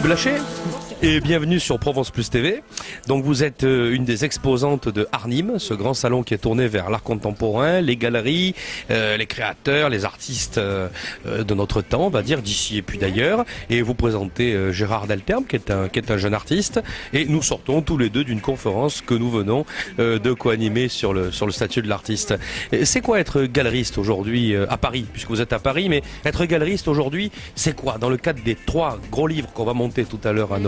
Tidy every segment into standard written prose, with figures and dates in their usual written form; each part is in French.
Blaché et bienvenue sur Provence Plus TV. Donc vous êtes une des exposantes de Arnhem, ce grand salon qui est tourné vers l'art contemporain, les galeries, les créateurs, les artistes de notre temps, on va dire, d'ici et puis d'ailleurs. Et vous présentez Gérard Delterme qui est un jeune artiste. Et nous sortons tous les deux d'une conférence que nous venons de co-animer sur le statut de l'artiste. C'est quoi être galeriste aujourd'hui à Paris, puisque vous êtes à Paris, mais être galeriste aujourd'hui, c'est quoi? Dans le cadre des 3 gros livres qu'on va monter tout à l'heure à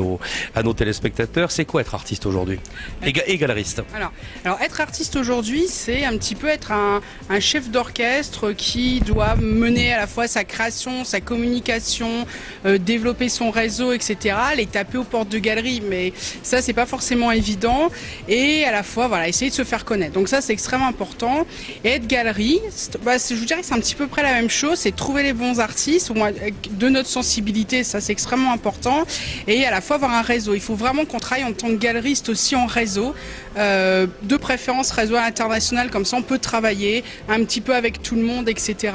nos téléspectateurs, c'est quoi être artiste aujourd'hui et galeriste? Alors être artiste aujourd'hui, c'est un petit peu être un chef d'orchestre qui doit mener à la fois sa création, sa communication, développer son réseau, etc. Les taper aux portes de galeries, mais ça c'est pas forcément évident, et à la fois essayer de se faire connaître. Donc ça c'est extrêmement important. Et être galeriste, je vous dirais que c'est un petit peu près la même chose, c'est trouver les bons artistes, au moins de notre sensibilité, ça c'est extrêmement important, et à la fois avoir un réseau. Il faut vraiment qu'on travaille en tant que galeriste aussi en réseau, de préférence réseau international, comme ça on peut travailler un petit peu avec tout le monde, etc.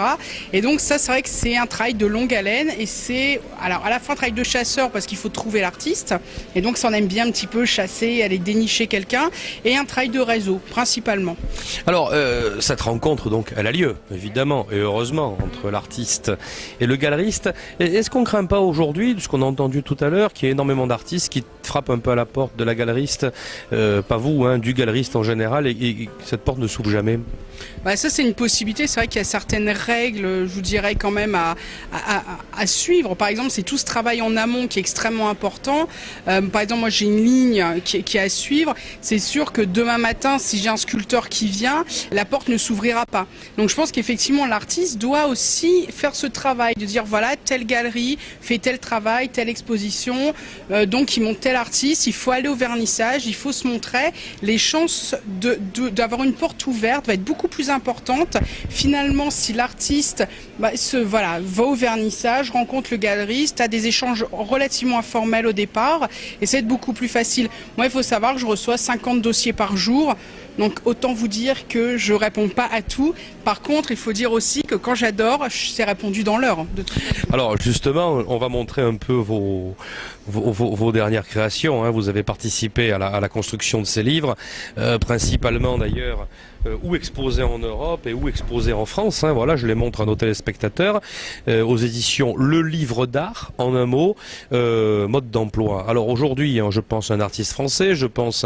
Et donc ça c'est vrai que c'est un travail de longue haleine, et c'est alors à la fois un travail de chasseur parce qu'il faut trouver l'artiste, et donc ça on aime bien un petit peu chasser, aller dénicher quelqu'un, et un travail de réseau principalement. Alors cette rencontre donc elle a lieu évidemment et heureusement entre l'artiste et le galeriste. Est-ce qu'on craint pas aujourd'hui, de ce qu'on a entendu tout à l'heure, qu'il y ait énormément d'artistes qui frappent un peu à la porte de la galeriste, pas vous, du galeriste en général, et cette porte ne s'ouvre jamais? Ça c'est une possibilité, c'est vrai qu'il y a certaines règles, je vous dirais quand même à suivre. Par exemple, c'est tout ce travail en amont qui est extrêmement important. Par exemple, moi j'ai une ligne qui est à suivre. C'est sûr que demain matin, si j'ai un sculpteur qui vient, la porte ne s'ouvrira pas. Donc je pense qu'effectivement l'artiste doit aussi faire ce travail, de dire voilà, telle galerie fait tel travail, telle exposition, donc ils montent tel artiste, il faut aller au vernissage, il faut se montrer. Les chances d'avoir une porte ouverte va être beaucoup plus importante finalement si l'artiste va au vernissage, rencontre le galeriste, a des échanges relativement informels au départ, et ça va être beaucoup plus facile. Moi il faut savoir que je reçois 50 dossiers par jour, donc autant vous dire que je réponds pas à tout. Par contre il faut dire aussi que quand j'adore, c'est répondu dans l'heure. Alors justement, on va montrer un peu vos dernières créations. Vous avez participé à la construction de ces livres, principalement d'ailleurs ou exposés en Europe et ou exposés en France. Voilà, je les montre à nos téléspectateurs, aux éditions Le Livre d'Art, en un mot, mode d'emploi. Alors aujourd'hui, je pense à un artiste français, je pense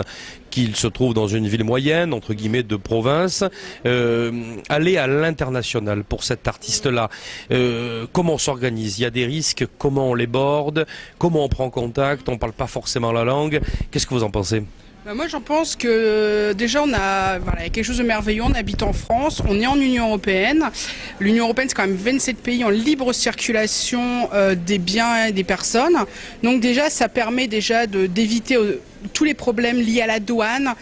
qu'il se trouve dans une ville moyenne, entre guillemets, de province. Aller à l'international pour cet artiste-là, comment on s'organise? Il y a des risques, comment on les borde, comment on prend contact, on parle pas forcément la langue. Qu'est-ce que vous en pensez? Moi j'en pense que déjà il y a quelque chose de merveilleux, on habite en France, on est en Union Européenne. L'Union Européenne c'est quand même 27 pays en libre circulation des biens et des personnes. Donc déjà ça permet d'éviter tous les problèmes liés à la douane,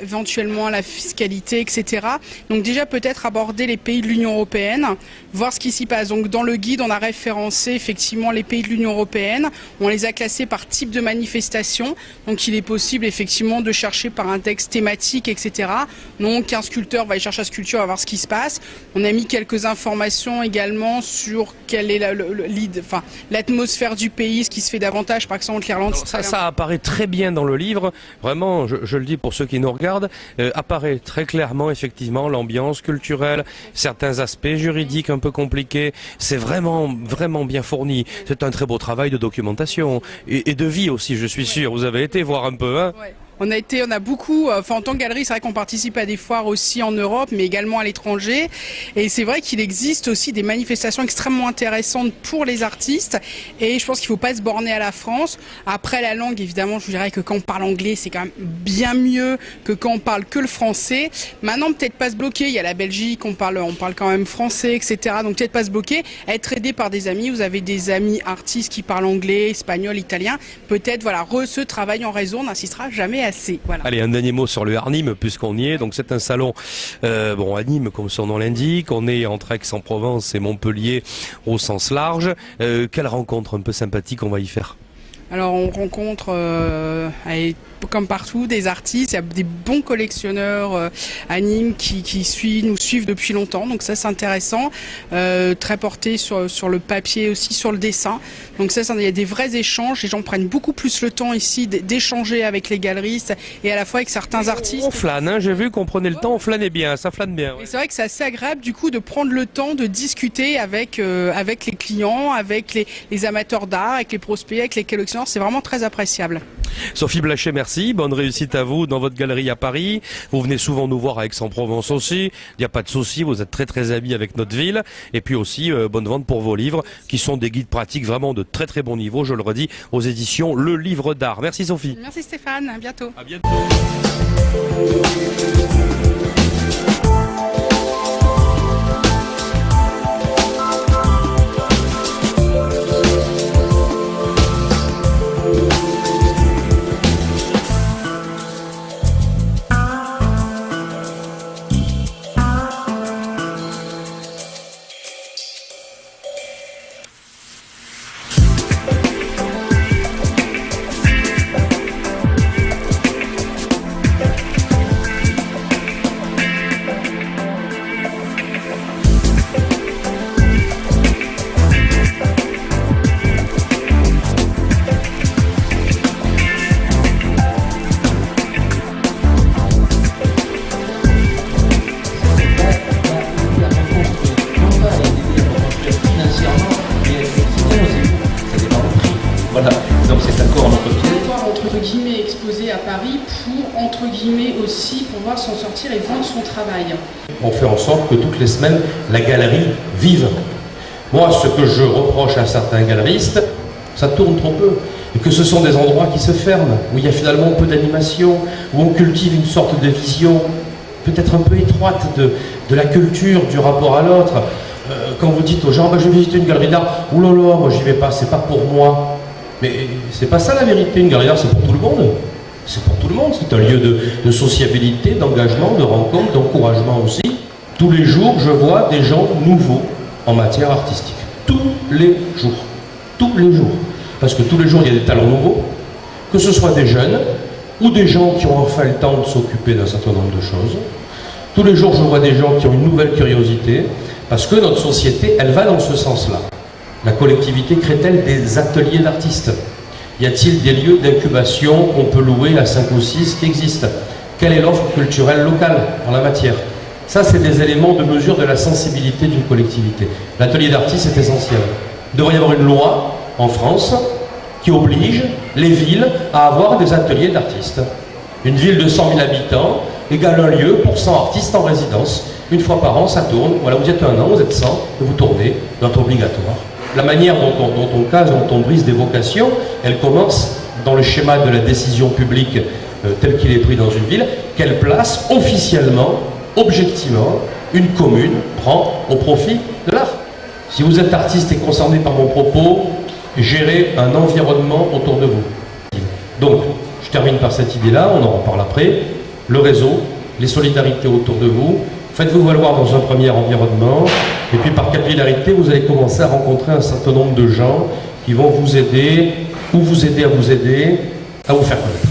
éventuellement à la fiscalité, etc. Donc déjà peut-être aborder les pays de l'Union Européenne, voir ce qui s'y passe. Donc dans le guide on a référencé effectivement les pays de l'Union Européenne, on les a classés par type de manifestation, donc il est possible effectivement de chercher par un texte thématique, etc. Donc un sculpteur va aller chercher la sculpture, on va voir ce qui se passe. On a mis quelques informations également sur quelle est l'atmosphère du pays, ce qui se fait davantage, par exemple l'Irlande. Ça apparaît très bien dans le livre, vraiment, je le dis pour ceux qui nous regardent, apparaît très clairement effectivement l'ambiance culturelle, certains aspects juridiques un peu compliqués. C'est vraiment bien fourni. C'est un très beau travail de documentation et de vie aussi, je suis sûr. Vous avez été voir un peu, Ouais. On a beaucoup, en tant que galerie, c'est vrai qu'on participe à des foires aussi en Europe, mais également à l'étranger. Et c'est vrai qu'il existe aussi des manifestations extrêmement intéressantes pour les artistes. Et je pense qu'il ne faut pas se borner à la France. Après, la langue, évidemment, je vous dirais que quand on parle anglais, c'est quand même bien mieux que quand on parle que le français. Maintenant, peut-être pas se bloquer. Il y a la Belgique, on parle quand même français, etc. Donc peut-être pas se bloquer. Être aidé par des amis. Vous avez des amis artistes qui parlent anglais, espagnol, italien. Peut-être, ce travail en réseau, on n'insistera jamais assez. Voilà. Allez, un dernier mot sur le Arnhem, puisqu'on y est. Donc c'est un salon, Arnhem, comme son nom l'indique. On est entre Aix-en-Provence et Montpellier au sens large. Quelle rencontre un peu sympathique on va y faire? Alors on rencontre comme partout des artistes, il y a des bons collectionneurs à Nîmes qui nous suivent depuis longtemps, donc ça c'est intéressant, très porté sur le papier aussi, sur le dessin, donc ça il y a des vrais échanges, les gens prennent beaucoup plus le temps ici d'échanger avec les galeristes et à la fois avec certains artistes. On flâne, hein, j'ai vu qu'on prenait le temps, on flânait bien, ça flâne bien. Ouais. Et c'est vrai que c'est assez agréable du coup de prendre le temps de discuter avec les clients, avec les amateurs d'art, avec les prospects, avec les collectionneurs, c'est vraiment très appréciable. Sophie Blachet, merci. Bonne réussite à vous dans votre galerie à Paris. Vous venez souvent nous voir à Aix-en-Provence aussi. Il n'y a pas de souci, vous êtes très très amis avec notre ville. Et puis aussi, bonne vente pour vos livres, qui sont des guides pratiques vraiment de très très bon niveau, je le redis, aux éditions Le Livre d'Art. Merci Sophie. Merci Stéphane, à bientôt. À bientôt. Voilà, donc c'est encore notre territoire entre guillemets exposé à Paris pour entre guillemets aussi pouvoir s'en sortir et vendre son travail. On fait en sorte que toutes les semaines la galerie vive. Moi, ce que je reproche à certains galeristes, ça tourne trop peu. Et que ce sont des endroits qui se ferment, où il y a finalement peu d'animation, où on cultive une sorte de vision peut-être un peu étroite de la culture, du rapport à l'autre. Quand vous dites aux gens, je vais visiter une galerie d'art, oh là là, moi j'y vais pas, c'est pas pour moi. Mais c'est pas ça la vérité, une galerie d'art c'est pour tout le monde. C'est pour tout le monde, c'est un lieu de sociabilité, d'engagement, de rencontre, d'encouragement aussi. Tous les jours, je vois des gens nouveaux en matière artistique. Tous les jours. Tous les jours. Parce que tous les jours, il y a des talents nouveaux, que ce soit des jeunes ou des gens qui ont enfin le temps de s'occuper d'un certain nombre de choses. Tous les jours, je vois des gens qui ont une nouvelle curiosité, parce que notre société, elle va dans ce sens-là. La collectivité crée-t-elle des ateliers d'artistes? Y a-t-il des lieux d'incubation qu'on peut louer à 5 ou 6 qui existent? Quelle est l'offre culturelle locale en la matière? Ça, c'est des éléments de mesure de la sensibilité d'une collectivité. L'atelier d'artistes est essentiel. Il devrait y avoir une loi en France qui oblige les villes à avoir des ateliers d'artistes. Une ville de 100 000 habitants égale un lieu pour 100 artistes en résidence. Une fois par an, ça tourne. Voilà, vous êtes 1 an, vous êtes 100, et vous tournez, c'est obligatoire. La manière dont on case, dont on brise des vocations, elle commence dans le schéma de la décision publique tel qu'il est pris dans une ville, quelle place officiellement, objectivement, une commune prend au profit de l'art. Si vous êtes artiste et concerné par mon propos, gérez un environnement autour de vous. Donc, je termine par cette idée-là, on en reparle après. Le réseau, les solidarités autour de vous, faites-vous valoir dans un premier environnement, et puis par capillarité, vous allez commencer à rencontrer un certain nombre de gens qui vont vous aider, ou vous aider à vous faire connaître.